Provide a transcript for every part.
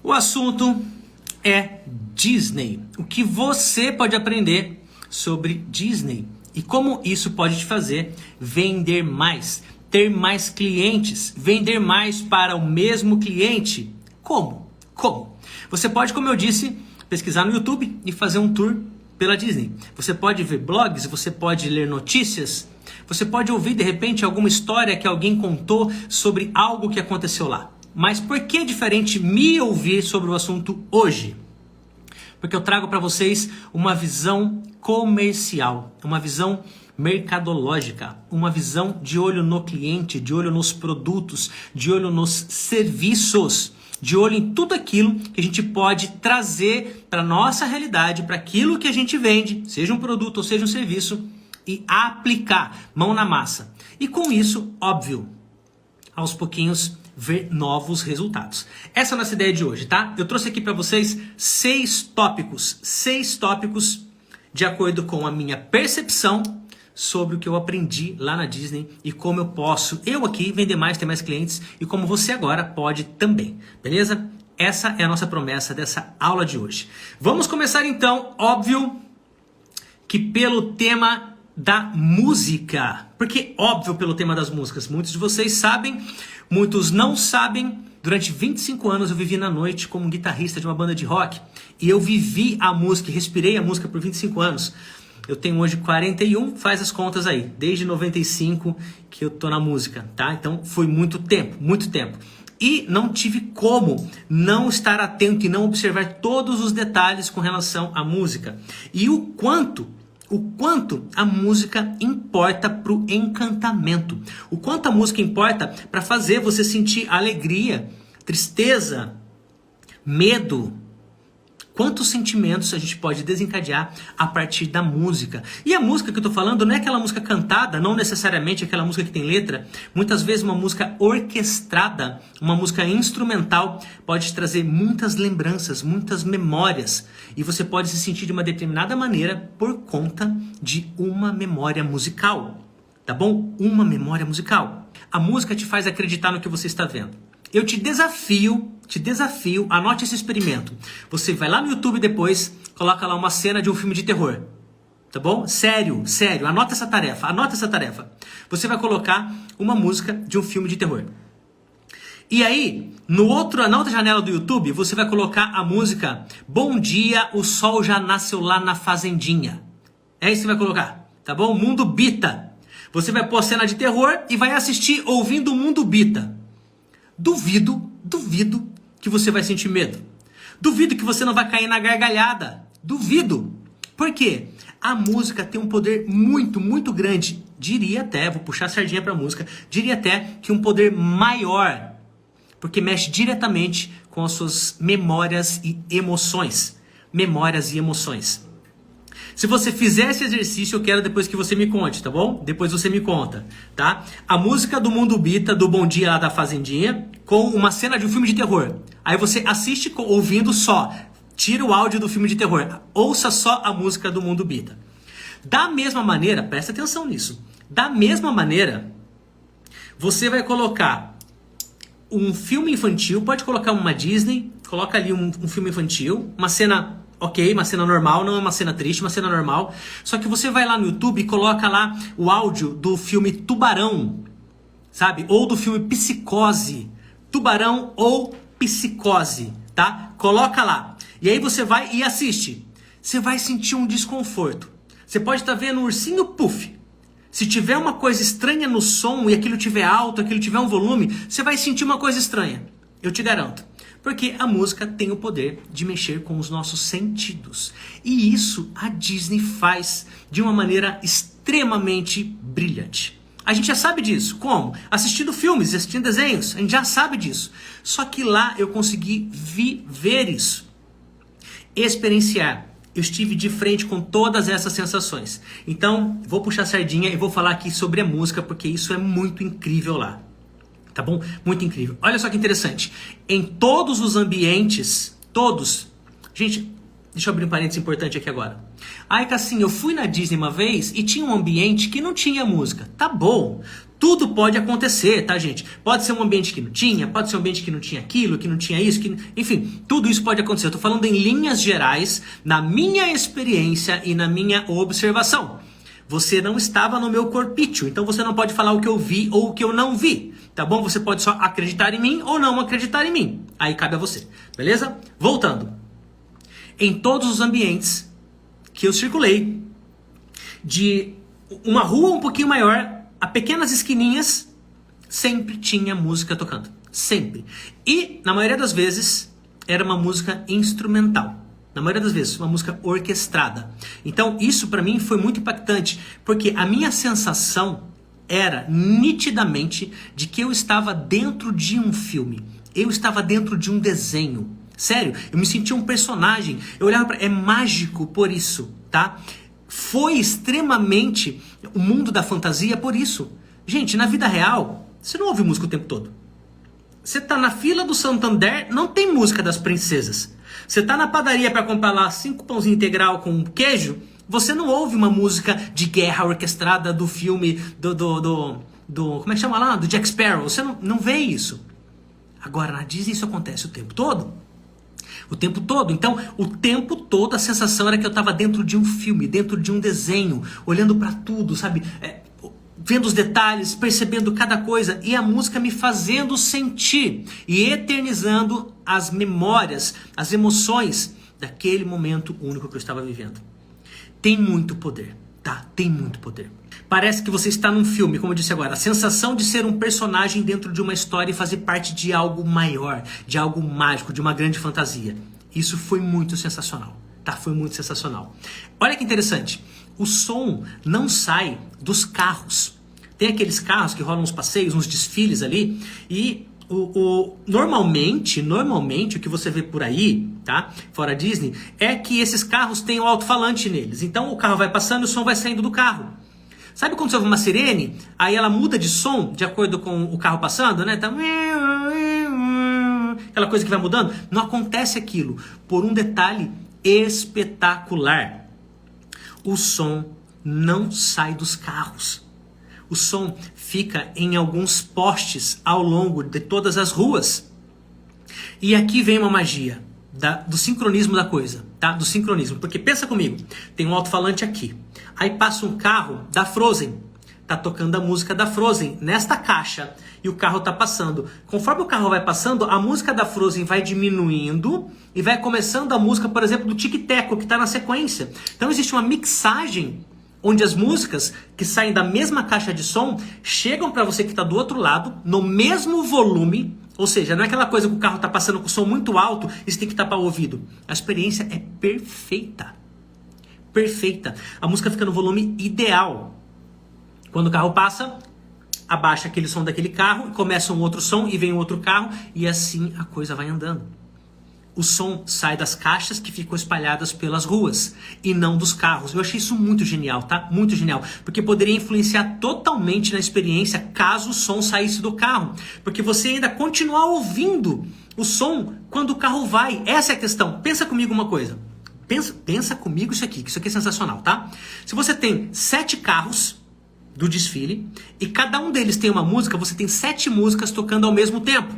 O assunto é Disney. O que você pode aprender sobre Disney e como isso pode te fazer vender mais, ter mais clientes, vender mais para o mesmo cliente. Como? Você pode, como eu disse, pesquisar no YouTube e fazer um tour pela Disney. Você pode ver blogs, você pode ler notícias, você pode ouvir de repente alguma história que alguém contou sobre algo que aconteceu lá. Mas por que é diferente me ouvir sobre o assunto hoje? Porque eu trago para vocês uma visão comercial, uma visão mercadológica, uma visão de olho no cliente, de olho nos produtos, de olho nos serviços, de olho em tudo aquilo que a gente pode trazer para a nossa realidade, para aquilo que a gente vende, seja um produto ou seja um serviço, e aplicar, mão na massa. E com isso, óbvio, aos pouquinhos, ver novos resultados. Essa é a nossa ideia de hoje, tá? Eu trouxe aqui para vocês 6 tópicos de acordo com a minha percepção sobre o que eu aprendi lá na Disney e como eu posso, eu aqui, vender mais, ter mais clientes e como você agora pode também, beleza? Essa é a nossa promessa dessa aula de hoje. Vamos começar então, óbvio, que pelo tema da música. Porque, óbvio, pelo tema das músicas, muitos de vocês sabem, muitos não sabem. Durante 25 anos eu vivi na noite como guitarrista de uma banda de rock. E eu vivi a música, respirei a música por 25 anos. Eu tenho hoje 41, faz as contas aí. Desde 95 que eu tô na música, tá? Então foi muito tempo, muito tempo. E não tive como não estar atento e não observar todos os detalhes com relação à música. E o quanto a música importa para o encantamento. O quanto a música importa para fazer você sentir alegria, tristeza, medo. Quantos sentimentos a gente pode desencadear a partir da música. E a música que eu estou falando não é aquela música cantada, não necessariamente aquela música que tem letra. Muitas vezes uma música orquestrada, uma música instrumental pode te trazer muitas lembranças, muitas memórias. E você pode se sentir de uma determinada maneira por conta de uma memória musical. Tá bom? Uma memória musical. A música te faz acreditar no que você está vendo. Eu te desafio, anote esse experimento. Você vai lá no YouTube depois, coloca lá uma cena de um filme de terror. Tá bom? Sério, anota essa tarefa. Você vai colocar uma música de um filme de terror. E aí, na outra janela do YouTube, você vai colocar a música Bom Dia, o Sol Já Nasceu Lá na Fazendinha. É isso que você vai colocar, tá bom? Mundo Bita. Você vai pôr cena de terror e vai assistir ouvindo o Mundo Bita. Duvido que você vai sentir medo. Duvido que você não vai cair na gargalhada. Duvido. Por quê? A música tem um poder muito, muito grande. Diria até, vou puxar a sardinha para a música, diria até que um poder maior. Porque mexe diretamente com as suas memórias e emoções. Se você fizer esse exercício, eu quero depois que você me conte, tá bom? Depois você me conta, tá? A música do Mundo Bita, do Bom Dia lá da Fazendinha, com uma cena de um filme de terror. Aí você assiste ouvindo só. Tira o áudio do filme de terror. Ouça só a música do Mundo Bita. Da mesma maneira, presta atenção nisso. Da mesma maneira, você vai colocar um filme infantil, pode colocar uma Disney, coloca ali um filme infantil, uma cena... Ok, uma cena normal, não é uma cena triste, uma cena normal. Só que você vai lá no YouTube e coloca lá o áudio do filme Tubarão, sabe? Ou do filme Psicose. Tubarão ou Psicose, tá? Coloca lá. E aí você vai e assiste. Você vai sentir um desconforto. Você pode estar vendo um ursinho puff. Se tiver uma coisa estranha no som e aquilo tiver alto, aquilo tiver um volume, você vai sentir uma coisa estranha. Eu te garanto. Porque a música tem o poder de mexer com os nossos sentidos. E isso a Disney faz de uma maneira extremamente brilhante. A gente já sabe disso. Como? Assistindo filmes, assistindo desenhos. A gente já sabe disso. Só que lá eu consegui viver isso. Experienciar. Eu estive de frente com todas essas sensações. Então, vou puxar a sardinha e vou falar aqui sobre a música, porque isso é muito incrível lá. Tá bom? Muito incrível. Olha só que interessante. Em todos os ambientes, todos... Gente, deixa eu abrir um parênteses importante aqui agora. Ai, Cassinho, eu fui na Disney uma vez e tinha um ambiente que não tinha música. Tá bom. Tudo pode acontecer, tá, gente? Pode ser um ambiente que não tinha, pode ser um ambiente que não tinha aquilo, que não tinha isso, enfim, tudo isso pode acontecer. Eu tô falando em linhas gerais, na minha experiência e na minha observação. Você não estava no meu corpício, então você não pode falar o que eu vi ou o que eu não vi, tá bom? Você pode só acreditar em mim ou não acreditar em mim. Aí cabe a você, beleza? Voltando. Em todos os ambientes que eu circulei, de uma rua um pouquinho maior a pequenas esquininhas, sempre tinha música tocando. Sempre. E, na maioria das vezes, era uma música instrumental. Na maioria das vezes, uma música orquestrada. Então, isso para mim foi muito impactante, porque a minha sensação era nitidamente de que eu estava dentro de um filme. Eu estava dentro de um desenho. Sério, eu me sentia um personagem. Eu olhava para... É mágico por isso, tá? Foi extremamente o mundo da fantasia por isso. Gente, na vida real, você não ouve música o tempo todo. Você tá na fila do Santander, não tem música das princesas. Você tá na padaria para comprar lá 5 pãozinhos integral com queijo, você não ouve uma música de guerra orquestrada do filme como é que chama lá? Do Jack Sparrow. Você não vê isso. Agora, na Disney isso acontece o tempo todo. O tempo todo. Então, o tempo todo a sensação era que eu estava dentro de um filme, dentro de um desenho, olhando para tudo, sabe? Vendo os detalhes, percebendo cada coisa e a música me fazendo sentir e eternizando as memórias, as emoções daquele momento único que eu estava vivendo. Tem muito poder, tá? Tem muito poder. Parece que você está num filme, como eu disse agora, a sensação de ser um personagem dentro de uma história e fazer parte de algo maior, de algo mágico, de uma grande fantasia. Isso foi muito sensacional, tá? Foi muito sensacional. Olha que interessante, o som não sai dos carros. Tem aqueles carros que rolam uns passeios, uns desfiles ali, e normalmente o que você vê por aí, tá? Fora Disney, é que esses carros têm um alto-falante neles. Então o carro vai passando e o som vai saindo do carro. Sabe quando você ouve uma sirene, aí ela muda de som de acordo com o carro passando, né? Tá... Aquela coisa que vai mudando. Não acontece aquilo por um detalhe espetacular. O som não sai dos carros. O som fica em alguns postes ao longo de todas as ruas. E aqui vem uma magia do sincronismo da coisa, tá? Do sincronismo. Porque pensa comigo, tem um alto-falante aqui. Aí passa um carro da Frozen. Tá tocando a música da Frozen nesta caixa. E o carro tá passando. Conforme o carro vai passando, a música da Frozen vai diminuindo. E vai começando a música, por exemplo, do Tic Teco, que tá na sequência. Então existe uma mixagem onde as músicas que saem da mesma caixa de som chegam para você que está do outro lado, no mesmo volume. Ou seja, não é aquela coisa que o carro está passando com o som muito alto e você tem que tapar o ouvido. A experiência é perfeita. Perfeita. A música fica no volume ideal. Quando o carro passa, abaixa aquele som daquele carro, começa um outro som e vem um outro carro e assim a coisa vai andando. O som sai das caixas que ficam espalhadas pelas ruas e não dos carros. Eu achei isso muito genial, tá? Muito genial. Porque poderia influenciar totalmente na experiência caso o som saísse do carro. Porque você ainda continuar ouvindo o som quando o carro vai. Essa é a questão. Pensa comigo uma coisa. Pensa comigo isso aqui, que isso aqui é sensacional, tá? Se você tem 7 carros do desfile e cada um deles tem uma música, você tem 7 músicas tocando ao mesmo tempo.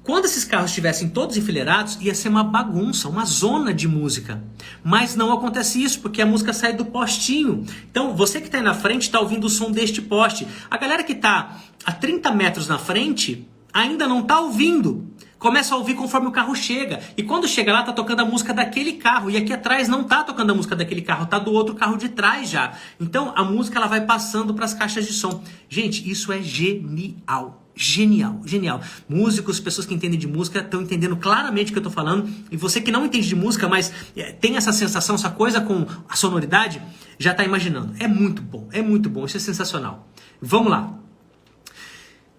Quando esses carros estivessem todos enfileirados, ia ser uma bagunça, uma zona de música. Mas não acontece isso, porque a música sai do postinho. Então, você que está aí na frente está ouvindo o som deste poste. A galera que está a 30 metros na frente ainda não está ouvindo. Começa a ouvir conforme o carro chega. E quando chega lá, está tocando a música daquele carro. E aqui atrás não está tocando a música daquele carro, está do outro carro de trás já. Então, a música ela vai passando para as caixas de som. Gente, isso é genial. Genial, genial. Músicos, pessoas que entendem de música estão entendendo claramente o que eu estou falando. E você que não entende de música, mas tem essa sensação, essa coisa com a sonoridade, já está imaginando. É muito bom, isso é sensacional. Vamos lá.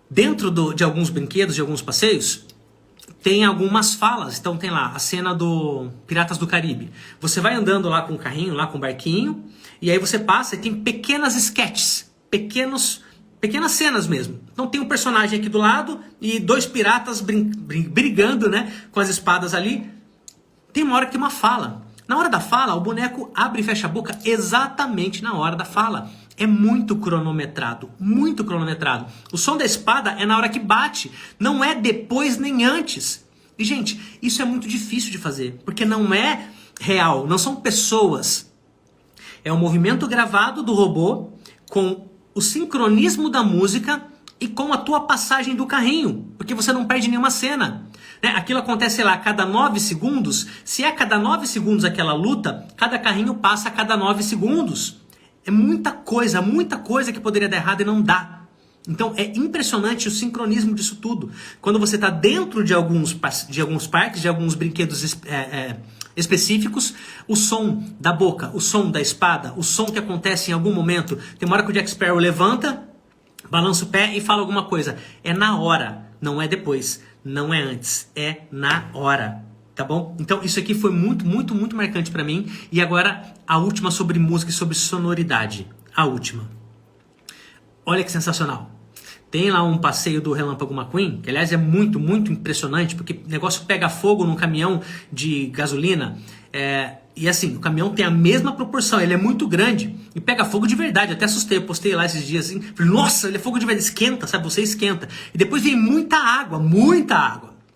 Dentro de alguns brinquedos, de alguns passeios, tem algumas falas. Então tem lá a cena do Piratas do Caribe. Você vai andando lá com o carrinho, lá com o barquinho, e aí você passa e tem pequenas sketches, pequenas cenas mesmo. Então tem um personagem aqui do lado e 2 piratas brigando, né, com as espadas ali. Tem uma hora que tem uma fala. Na hora da fala, o boneco abre e fecha a boca exatamente na hora da fala. é muito cronometrado, muito cronometrado. O som da espada é na hora que bate, não é depois nem antes. E, gente, isso é muito difícil de fazer, porque não é real, não são pessoas. É um movimento gravado do robô com o sincronismo da música e com a tua passagem do carrinho, porque você não perde nenhuma cena. Aquilo acontece, sei lá, a cada 9 segundos. Se é a cada 9 segundos aquela luta, cada carrinho passa a cada 9 segundos. É muita coisa que poderia dar errado e não dá. Então é impressionante o sincronismo disso tudo. Quando você está dentro de alguns parques, de alguns brinquedos específicos, o som da boca, o som da espada, o som que acontece em algum momento. Tem uma hora que o Jack Sparrow levanta, balança o pé e fala alguma coisa. É na hora, não é depois, não é antes, é na hora. Tá bom? Então isso aqui foi muito, muito, muito marcante pra mim. E agora a última sobre música e sobre sonoridade. A última. Olha que sensacional. Tem lá um passeio do Relâmpago McQueen, que aliás é muito, muito impressionante, porque o negócio pega fogo num caminhão de gasolina. E assim, o caminhão tem a mesma proporção, ele é muito grande e pega fogo de verdade. Até assustei, eu postei lá esses dias assim. Falei, nossa, ele é fogo de verdade, esquenta, sabe? Você esquenta. E depois vem muita água,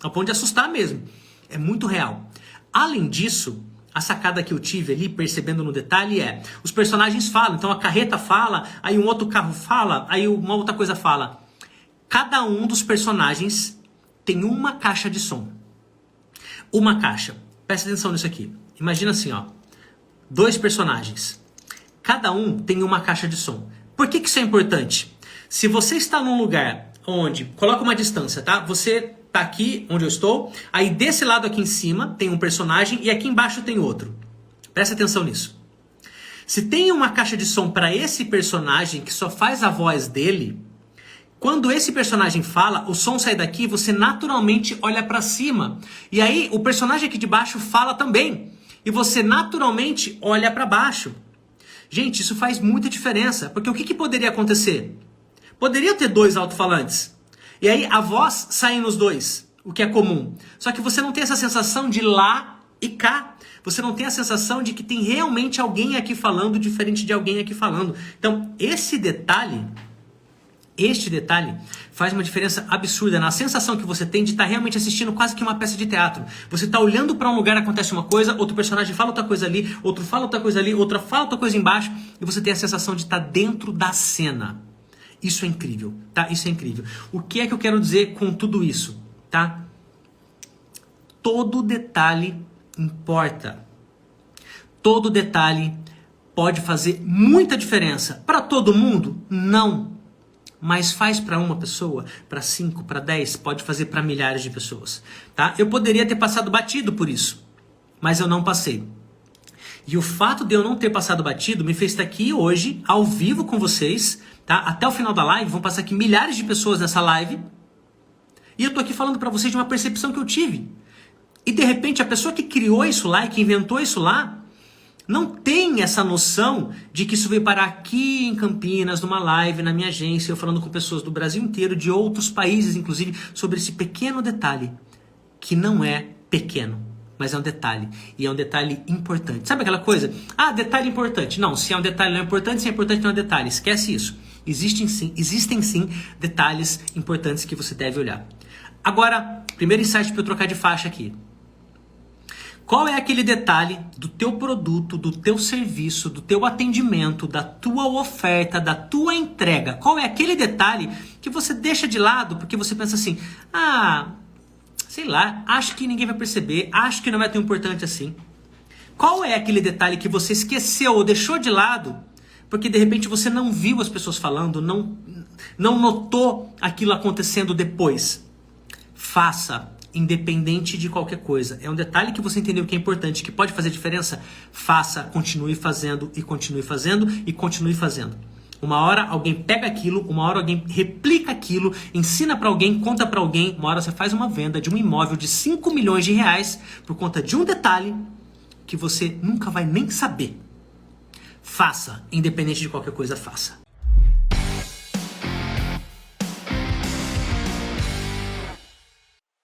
ao ponto de assustar mesmo. É muito real. Além disso, a sacada que eu tive ali, percebendo no detalhe, os personagens falam. Então a carreta fala, aí um outro carro fala, aí uma outra coisa fala. Cada um dos personagens tem uma caixa de som. Uma caixa. Presta atenção nisso aqui. Imagina assim, ó. 2 personagens. Cada um tem uma caixa de som. Por que isso é importante? Se você está num lugar onde... Coloca uma distância, tá? Você... tá aqui onde eu estou, aí desse lado aqui em cima tem um personagem e aqui embaixo tem outro. Presta atenção nisso. Se tem uma caixa de som para esse personagem que só faz a voz dele, quando esse personagem fala, o som sai daqui, você naturalmente olha para cima. E aí o personagem aqui de baixo fala também. E você naturalmente olha para baixo. Gente, isso faz muita diferença, porque o que poderia acontecer? Poderia ter 2 alto-falantes. E aí a voz sai nos 2, o que é comum. Só que você não tem essa sensação de lá e cá. Você não tem a sensação de que tem realmente alguém aqui falando diferente de alguém aqui falando. Então, este detalhe faz uma diferença absurda na sensação que você tem de estar realmente assistindo quase que uma peça de teatro. Você está olhando para um lugar, acontece uma coisa, outro personagem fala outra coisa ali, outro fala outra coisa ali, outra fala outra coisa embaixo, e você tem a sensação de estar dentro da cena. Isso é incrível, tá? Isso é incrível. O que é que eu quero dizer com tudo isso, tá? Todo detalhe importa. Todo detalhe pode fazer muita diferença. Para todo mundo? Não. Mas faz para uma pessoa, para 5, para 10, pode fazer para milhares de pessoas, tá? Eu poderia ter passado batido por isso, mas eu não passei. E o fato de eu não ter passado batido me fez estar aqui hoje, ao vivo com vocês, tá? Até o final da live, vão passar aqui milhares de pessoas nessa live. E eu tô aqui falando para vocês de uma percepção que eu tive. E de repente a pessoa que criou isso lá e que inventou isso lá, não tem essa noção de que isso veio parar aqui em Campinas, numa live, na minha agência, eu falando com pessoas do Brasil inteiro, de outros países, inclusive, sobre esse pequeno detalhe, que não é pequeno, mas é um detalhe, e é um detalhe importante. Sabe aquela coisa? Ah, detalhe importante. Não, se é um detalhe não é importante, se é importante não é detalhe. Esquece isso. Existem sim detalhes importantes que você deve olhar. Agora, primeiro insight para eu trocar de faixa aqui. Qual é aquele detalhe do teu produto, do teu serviço, do teu atendimento, da tua oferta, da tua entrega? Qual é aquele detalhe que você deixa de lado porque você pensa assim, sei lá, acho que ninguém vai perceber, acho que não é tão importante assim. Qual é aquele detalhe que você esqueceu ou deixou de lado porque de repente você não viu as pessoas falando, não notou aquilo acontecendo depois? Faça. Independente de qualquer coisa. É um detalhe que você entendeu que é importante, que pode fazer diferença. Faça, continue fazendo e continue fazendo e continue fazendo. Uma hora alguém pega aquilo, uma hora alguém replica aquilo, ensina para alguém, conta para alguém. Uma hora você faz uma venda de um imóvel de 5 milhões de reais por conta de um detalhe que você nunca vai nem saber. Faça, independente de qualquer coisa, faça.